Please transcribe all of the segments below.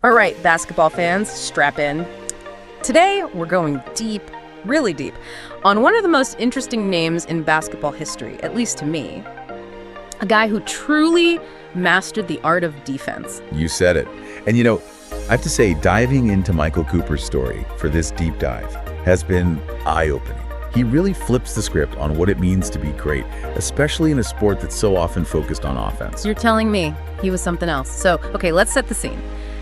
All right, basketball fans, strap in. Today, we're going deep, really deep, on one of the most interesting names in basketball history, at least to me. A guy who truly mastered the art of defense. You said it. And I have to say, diving into Michael Cooper's story for this deep dive has been eye-opening. He really flips the script on what it means to be great, especially in a sport that's so often focused on offense. You're telling me he was something else. So, okay, let's set the scene.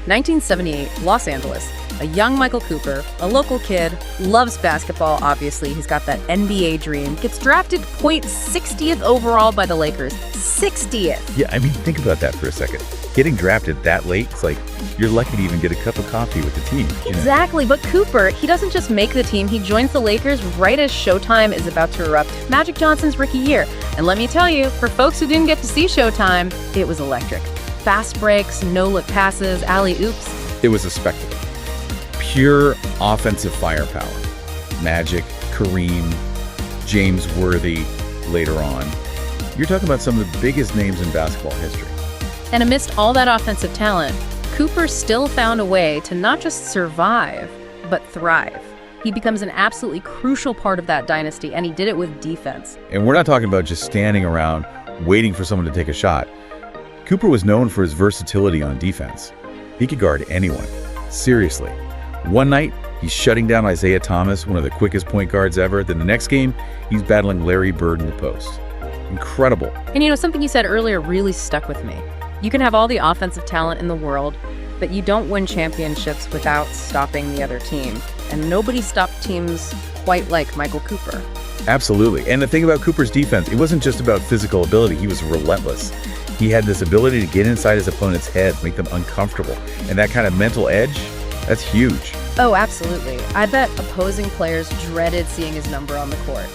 1978, Los Angeles. A young Michael Cooper, a local kid, loves basketball, obviously. He's got that NBA dream. Gets drafted 60th overall by the Lakers. 60th! Yeah, think about that for a second. Getting drafted that late, it's like you're lucky to even get a cup of coffee with the team. Exactly, but Cooper, he doesn't just make the team. He joins the Lakers right as Showtime is about to erupt. Magic Johnson's rookie year. And let me tell you, for folks who didn't get to see Showtime, it was electric. Fast breaks, no-look passes, alley-oops. It was a spectacle. Pure offensive firepower. Magic, Kareem, James Worthy later on. You're talking about some of the biggest names in basketball history. And amidst all that offensive talent, Cooper still found a way to not just survive, but thrive. He becomes an absolutely crucial part of that dynasty, and he did it with defense. And we're not talking about just standing around waiting for someone to take a shot. Cooper was known for his versatility on defense. He could guard anyone. Seriously. One night, he's shutting down Isaiah Thomas, one of the quickest point guards ever. Then the next game, he's battling Larry Bird in the post. Incredible. And something you said earlier really stuck with me. You can have all the offensive talent in the world, but you don't win championships without stopping the other team. And nobody stopped teams quite like Michael Cooper. Absolutely. And the thing about Cooper's defense, it wasn't just about physical ability. He was relentless. He had this ability to get inside his opponent's head, make them uncomfortable. And that kind of mental edge, that's huge. Oh, absolutely. I bet opposing players dreaded seeing his number on the court.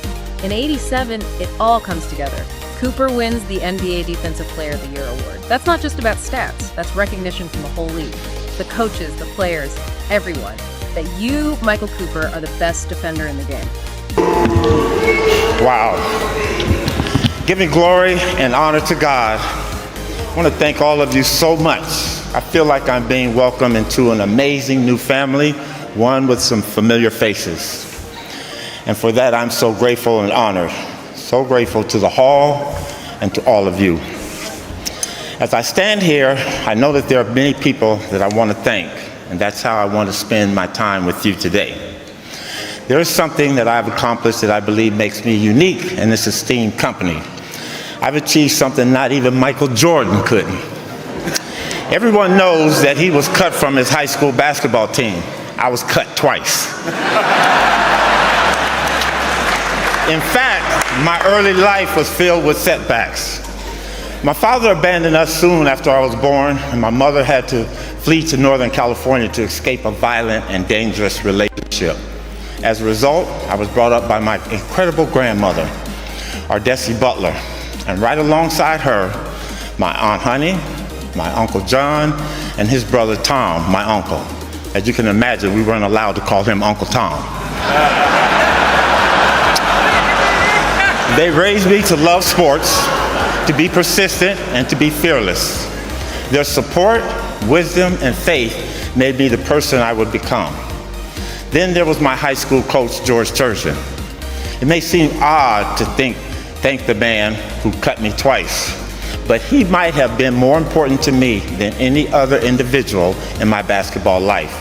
In '87, it all comes together. Cooper wins the NBA Defensive Player of the Year award. That's not just about stats. That's recognition from the whole league. The coaches, the players, everyone. That you, Michael Cooper, are the best defender in the game. Wow. Giving glory and honor to God. I want to thank all of you so much. I feel like I'm being welcomed into an amazing new family, one with some familiar faces. And for that, I'm so grateful and honored. So grateful to the hall and to all of you. As I stand here, I know that there are many people that I want to thank, and that's how I want to spend my time with you today. There is something that I've accomplished that I believe makes me unique in this esteemed company. I've achieved something not even Michael Jordan couldn't. Everyone knows that he was cut from his high school basketball team. I was cut twice. In fact, my early life was filled with setbacks. My father abandoned us soon after I was born, and my mother had to flee to Northern California to escape a violent and dangerous relationship. As a result, I was brought up by my incredible grandmother, Ardessie Butler, and right alongside her, my Aunt Honey, my Uncle John, and his brother Tom, my uncle. As you can imagine, we weren't allowed to call him Uncle Tom. They raised me to love sports, to be persistent, and to be fearless. Their support, wisdom, and faith made me the person I would become. Then there was my high school coach, George Turgeon. It may seem odd to thank the man who cut me twice, but he might have been more important to me than any other individual in my basketball life.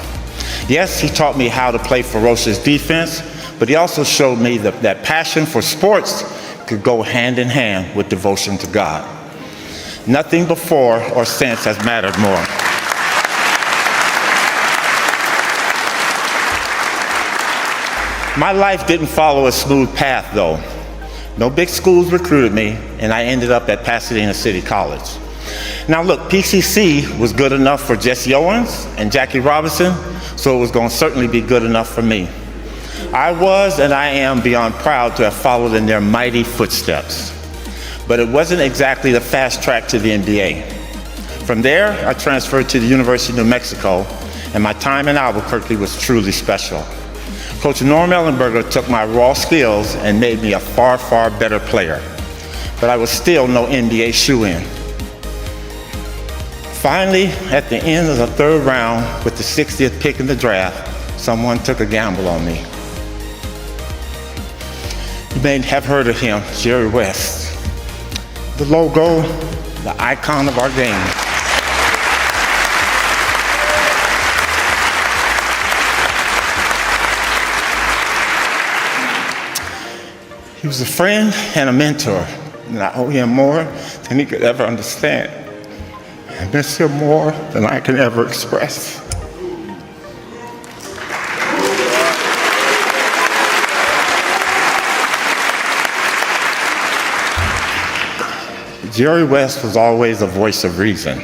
Yes, he taught me how to play ferocious defense, but he also showed me that passion for sports could go hand in hand with devotion to God. Nothing before or since has mattered more. My life didn't follow a smooth path, though. No big schools recruited me, and I ended up at Pasadena City College. Now look, PCC was good enough for Jesse Owens and Jackie Robinson, so it was going to certainly be good enough for me. I was and I am beyond proud to have followed in their mighty footsteps. But it wasn't exactly the fast track to the NBA. From there, I transferred to the University of New Mexico, and my time in Albuquerque was truly special. Coach Norm Ellenberger took my raw skills and made me a far, far better player. But I was still no NBA shoo-in. Finally, at the end of the third round, with the 60th pick in the draft, someone took a gamble on me. You may have heard of him, Jerry West. The logo, the icon of our game. He was a friend and a mentor, and I owe him more than he could ever understand. I miss him more than I can ever express. Jerry West was always a voice of reason.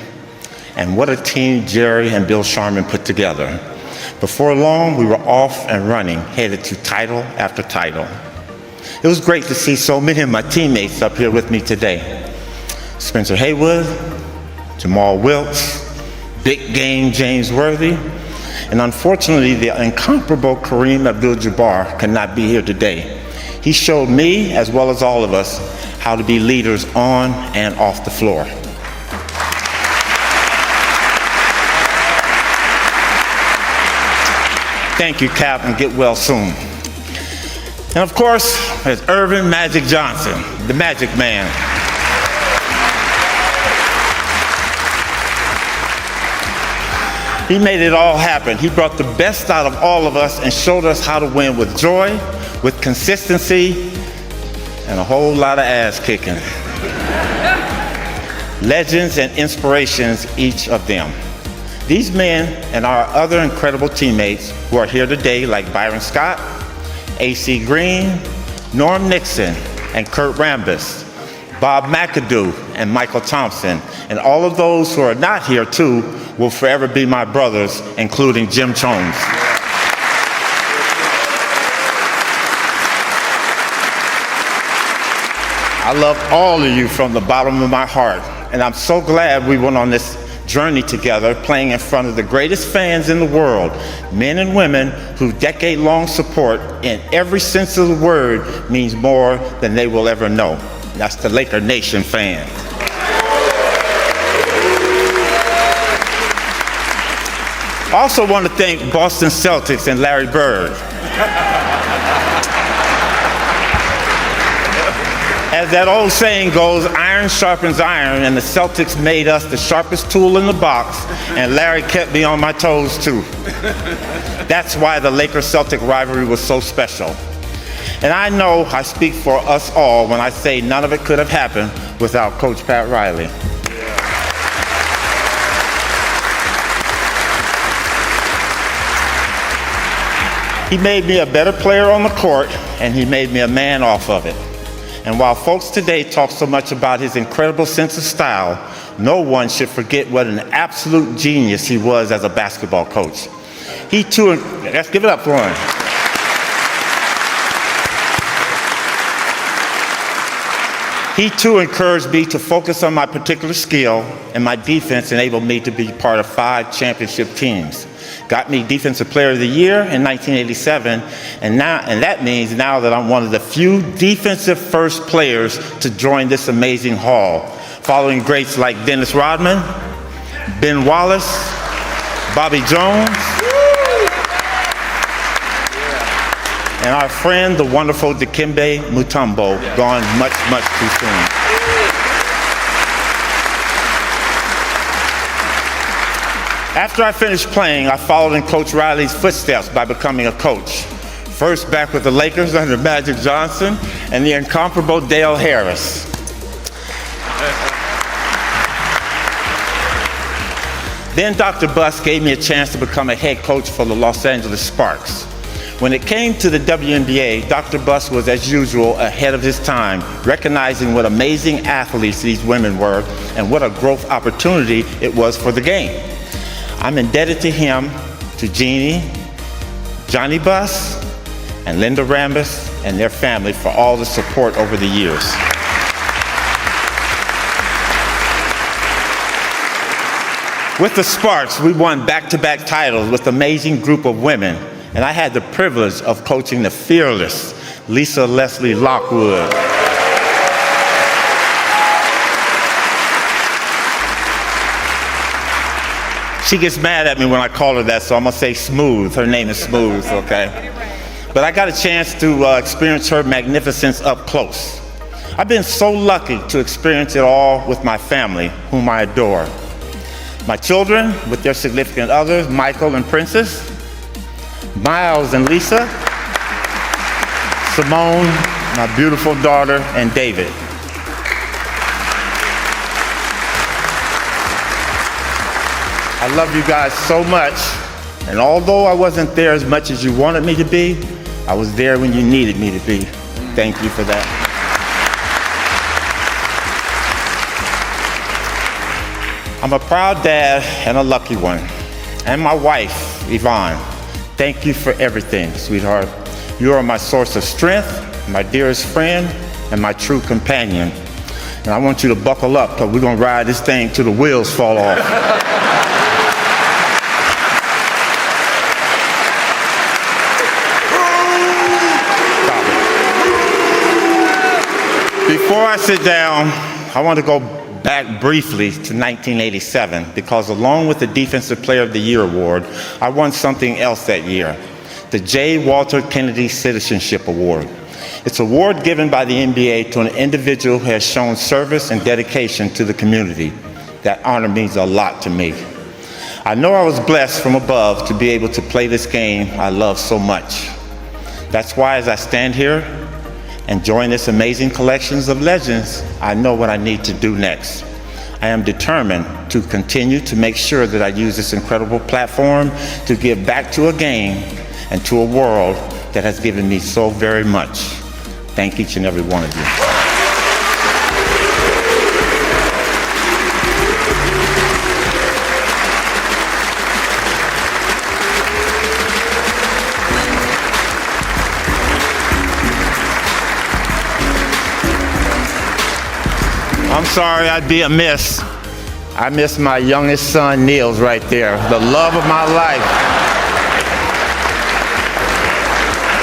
And what a team Jerry and Bill Sharman put together. Before long, we were off and running, headed to title after title. It was great to see so many of my teammates up here with me today. Spencer Haywood, Jamal Wilkes, big game James Worthy, and unfortunately the incomparable Kareem Abdul-Jabbar could not be here today. He showed me, as well as all of us, how to be leaders on and off the floor. Thank you, Cap, and get well soon. And of course, there's Irvin Magic Johnson, the Magic Man. He made it all happen. He brought the best out of all of us and showed us how to win with joy, with consistency, and a whole lot of ass kicking. Legends and inspirations, each of them. These men and our other incredible teammates who are here today, like Byron Scott, A.C. Green, Norm Nixon, and Kurt Rambis, Bob McAdoo, and Michael Thompson, and all of those who are not here too will forever be my brothers, including Jim Jones. I love all of you from the bottom of my heart, and I'm so glad we went on this journey together, playing in front of the greatest fans in the world, men and women whose decade-long support in every sense of the word means more than they will ever know. That's the Laker Nation fans. I also want to thank Boston Celtics and Larry Bird. As that old saying goes, iron sharpens iron, and the Celtics made us the sharpest tool in the box, and Larry kept me on my toes too. That's why the Lakers-Celtic rivalry was so special. And I know I speak for us all when I say none of it could have happened without Coach Pat Riley. He made me a better player on the court, and he made me a man off of it. And while folks today talk so much about his incredible sense of style, no one should forget what an absolute genius he was as a basketball coach. He too, let's give it up for him. He too encouraged me to focus on my particular skill, and my defense enabled me to be part of 5 championship teams. Got me Defensive Player of the Year in 1987, and that means now that I'm one of the few defensive first players to join this amazing hall, following greats like Dennis Rodman, Ben Wallace, Bobby Jones, and our friend, the wonderful Dikembe Mutombo, gone much, much too soon. After I finished playing, I followed in Coach Riley's footsteps by becoming a coach. First back with the Lakers under Magic Johnson and the incomparable Dale Harris. Then Dr. Buss gave me a chance to become a head coach for the Los Angeles Sparks. When it came to the WNBA, Dr. Buss was, as usual, ahead of his time, recognizing what amazing athletes these women were and what a growth opportunity it was for the game. I'm indebted to him, to Jeannie, Johnny Buss, and Linda Rambis and their family for all the support over the years. With the Sparks, we won back-to-back titles with an amazing group of women, and I had the privilege of coaching the fearless Lisa Leslie Lockwood. She gets mad at me when I call her that, so I'm gonna say Smooth. Her name is Smooth, okay? But I got a chance to experience her magnificence up close. I've been so lucky to experience it all with my family, whom I adore. My children, with their significant others, Michael and Princess, Miles and Lisa, Simone, my beautiful daughter, and David. I love you guys so much, and although I wasn't there as much as you wanted me to be, I was there when you needed me to be. Thank you for that. I'm a proud dad and a lucky one. And my wife, Yvonne. Thank you for everything, sweetheart. You are my source of strength, my dearest friend, and my true companion. And I want you to buckle up, because we're gonna ride this thing till the wheels fall off. Before I sit down, I want to go back briefly to 1987, because along with the Defensive Player of the Year award, I won something else that year, the J. Walter Kennedy Citizenship Award. It's an award given by the NBA to an individual who has shown service and dedication to the community. That honor means a lot to me. I know I was blessed from above to be able to play this game I love so much. That's why as I stand here and join this amazing collections of legends, I know what I need to do next. I am determined to continue to make sure that I use this incredible platform to give back to a game and to a world that has given me so very much. Thank each and every one of you. I'm sorry, I'd be amiss. I miss my youngest son, Niels, right there, the love of my life.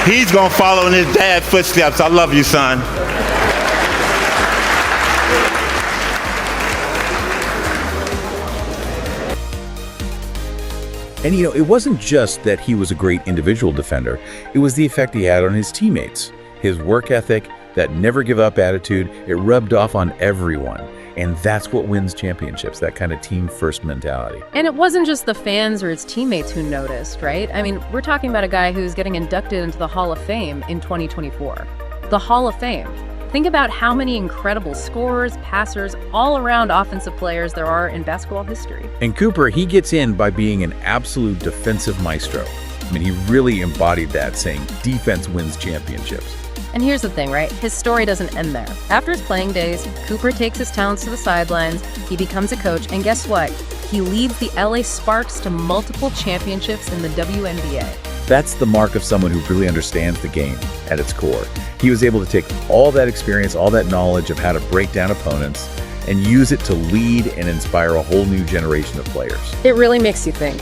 He's gonna follow in his dad's footsteps. I love you, son. And it wasn't just that he was a great individual defender, it was the effect he had on his teammates. His work ethic, that never give up attitude, it rubbed off on everyone. And that's what wins championships, that kind of team first mentality. And it wasn't just the fans or his teammates who noticed, right? I mean, we're talking about a guy who's getting inducted into the Hall of Fame in 2024. The Hall of Fame. Think about how many incredible scorers, passers, all-around offensive players there are in basketball history. And Cooper, he gets in by being an absolute defensive maestro. I mean, he really embodied that, saying defense wins championships. And here's the thing, right? His story doesn't end there. After his playing days, Cooper takes his talents to the sidelines, he becomes a coach, and guess what? He leads the LA Sparks to multiple championships in the WNBA. That's the mark of someone who really understands the game at its core. He was able to take all that experience, all that knowledge of how to break down opponents, and use it to lead and inspire a whole new generation of players. It really makes you think.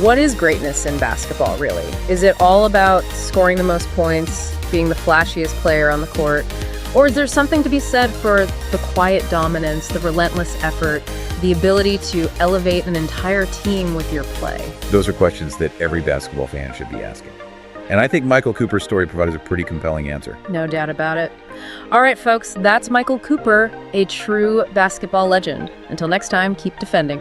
What is greatness in basketball, really? Is it all about scoring the most points, being the flashiest player on the court? Or is there something to be said for the quiet dominance, the relentless effort, the ability to elevate an entire team with your play? Those are questions that every basketball fan should be asking. And I think Michael Cooper's story provides a pretty compelling answer. No doubt about it. All right, folks, that's Michael Cooper, a true basketball legend. Until next time, keep defending.